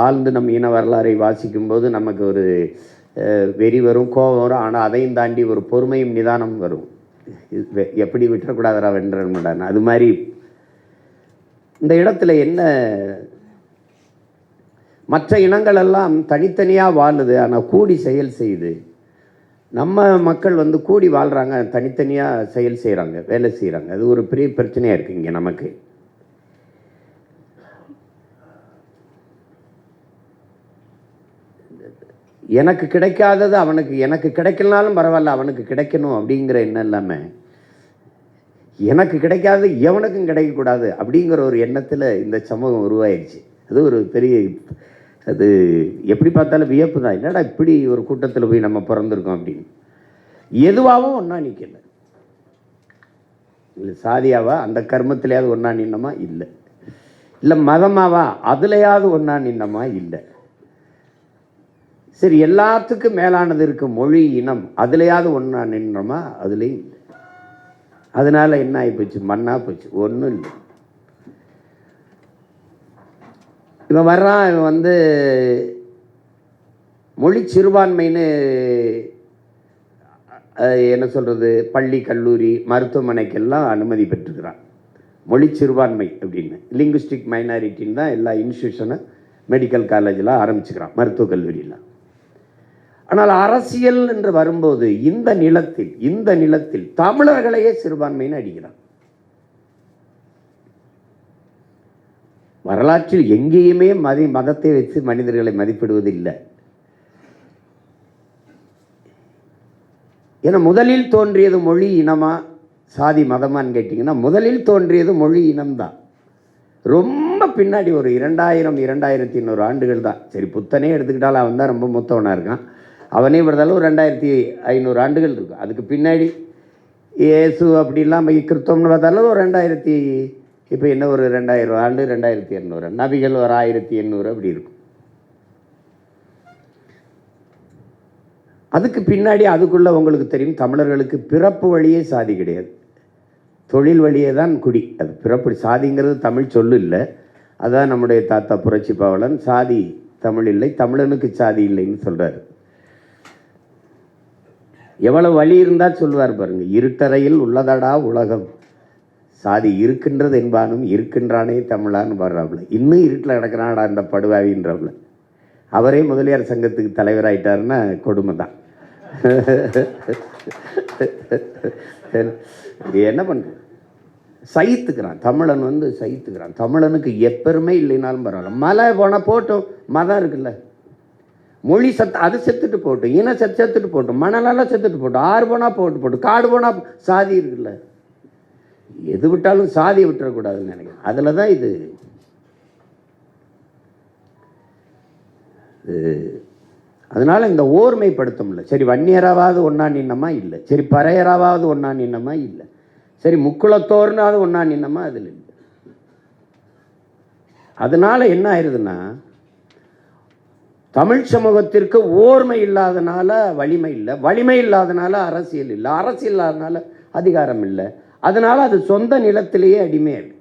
ஆழ்ந்து நம் இன வரலாறை வாசிக்கும்போது நமக்கு ஒரு வெறி வரும், கோபம் வரும். ஆனால் அதையும் தாண்டி ஒரு பொறுமையும் நிதானம் வரும். எப்படி விட்டுறக்கூடாதரா வென்றன். அது மாதிரி இந்த இடத்துல என்ன, மற்ற இனங்கள் எல்லாம் தனித்தனியாக வாழுது, ஆனால் கூடி செயல் செய்யுது. நம்ம மக்கள் வந்து கூடி வாழ்கிறாங்க, தனித்தனியாக செயல் செய்கிறாங்க, வேலை செய்கிறாங்க. அது ஒரு பெரிய பிரச்சனையாக இருக்குது இங்கே நமக்கு. எனக்கு கிடைக்காதது அவனுக்கு, எனக்கு கிடைக்கலனாலும் பரவாயில்ல அவனுக்கு கிடைக்கணும் அப்படிங்கிற எண்ணம் இல்லாமல், எனக்கு கிடைக்காது எவனுக்கும் கிடைக்கக்கூடாது அப்படிங்கிற ஒரு எண்ணத்தில் இந்த சமூகம் உருவாயிடுச்சு. அது ஒரு பெரிய, அது எப்படி பார்த்தாலும் வியப்பு தான். என்னடா இப்படி ஒரு கூட்டத்தில் போய் நம்ம பிறந்திருக்கோம் அப்படின்னு. எதுவாகவும் ஒன்றா நிற்கல. இல்லை சாதியாவா அந்த கர்மத்திலேயாவது ஒன்றா நின்னமா இல்லை, இல்லை மதமாவா அதுலையாவது ஒன்றா நின்னமா இல்லை. சரி, எல்லாத்துக்கும் மேலானது இருக்கு மொழி இனம், அதுலையாவது ஒன்றா நின்றோமா அதுலேயும் இல்லை. அதனால என்ன ஆகிப்போச்சு, மண்ணா போச்சு, ஒன்றும் இல்லை. இவன் வர்றான், இவன் வந்து மொழி சிறுபான்மைன்னு என்ன சொல்கிறது, பள்ளி கல்லூரி மருத்துவமனைக்கெல்லாம் அனுமதி பெற்றுக்கிறான். மொழி சிறுபான்மை அப்படின்னு, லிங்குஸ்டிக் மைனாரிட்டின்னு தான் எல்லா இன்ஸ்டியூஷனும் மெடிக்கல் காலேஜெலாம் ஆரம்பிச்சுக்கிறான், மருத்துவக் கல்லூரியெலாம். ஆனால் அரசியல் என்று வரும்போது இந்த நிலத்தில் தமிழர்களையே சிறுபான்மைன்னு அடிக்கிறான். வரலாற்றில் எங்கேயுமே மதத்தை வைத்து மனிதர்களை மதிப்பிடுவது இல்லை. ஏன்னா முதலில் தோன்றியது மொழி இனமா சாதி மதமான்னு கேட்டிங்கன்னா, முதலில் தோன்றியது மொழி இனம்தான். ரொம்ப பின்னாடி ஒரு 2100 ஆண்டுகள் தான். சரி, புத்தனே எடுத்துக்கிட்டாலும் அவன் தான் ரொம்ப மூத்தவனாக இருக்கான். அவனே விடுதாலும் ஒரு 2500 ஆண்டுகள் இருக்கும். அதுக்கு பின்னாடி இயேசு அப்படிலாம் கிறிஸ்தவம்னு பார்த்தாலும் ஒரு 2000, இப்போ என்ன ஒரு 2000 ஆண்டு, 2200, நபிகள் ஒரு 1800 அப்படி இருக்கும். அதுக்கு பின்னாடி அதுக்குள்ளே உங்களுக்கு தெரியும், தமிழர்களுக்கு பிறப்பு வழியே சாதி கிடையாது, தொழில் வழியே தான் குடி. அது பிறப்பு, சாதிங்கிறது தமிழ் சொல்லு இல்லை. அதான் நம்முடைய தாத்தா புரட்சி பாவலன் சாதி தமிழ் இல்லை, தமிழனுக்கு சாதி இல்லைன்னு சொல்கிறார். எவ்வளவு வழி இருந்தால் சொல்லுவார் பாருங்க, இருட்டறையில் உள்ளதடா உலகம், சாதி இருக்கின்றது என்பானும் இருக்கின்றானே தமிழான்னு பாடுறாப்புல. இன்னும் இருட்டில் கிடக்கிறான்டா இந்த படுவாவின்றவுல. அவரே முதலியார் சங்கத்துக்கு தலைவராயிட்டாருன்னா கொடுமை தான். என்ன பண்ணுறது, சகித்துக்கிறான் தமிழன், வந்து சகித்துக்கிறான். தமிழனுக்கு எப்பெருமே இல்லைனாலும் பரவாயில்ல, மலை போனால் போட்டோம், மதம் இருக்குல்ல, மொழி அது செத்துட்டு போட்டோம், இன செத்துட்டு போட்டோம், மணலெல்லாம் செத்துட்டு போட்டோம், ஆறு போனால் போட்டு காடு போனால் சாதி இருக்குல்ல, எது விட்டாலும் சாதியை விட்டுறக்கூடாதுன்னு நினைக்கிறேன். அதில் தான் இது. அதனால் இந்த ஓர்மைப்படுத்த முடியல. சரி, வன்னியராவது ஒன்றா நின்னமா இல்லை, சரி பறையராவது ஒன்றா நின்னமா இல்லை, சரி முக்குளத்தோர்னாவது ஒன்றா நின்னமா அதில் இல்லை. அதனால் என்ன ஆயிடுதுன்னா, தமிழ் சமூகத்திற்கு ஓர்மை இல்லாதனால வலிமை இல்லை, வலிமை இல்லாதனால அரசியல் இல்லை, அரசியல் இல்லாதனால அதிகாரம் இல்லை. அதனால் அது சொந்த நிலத்திலேயே அடிமையாக இருக்கு.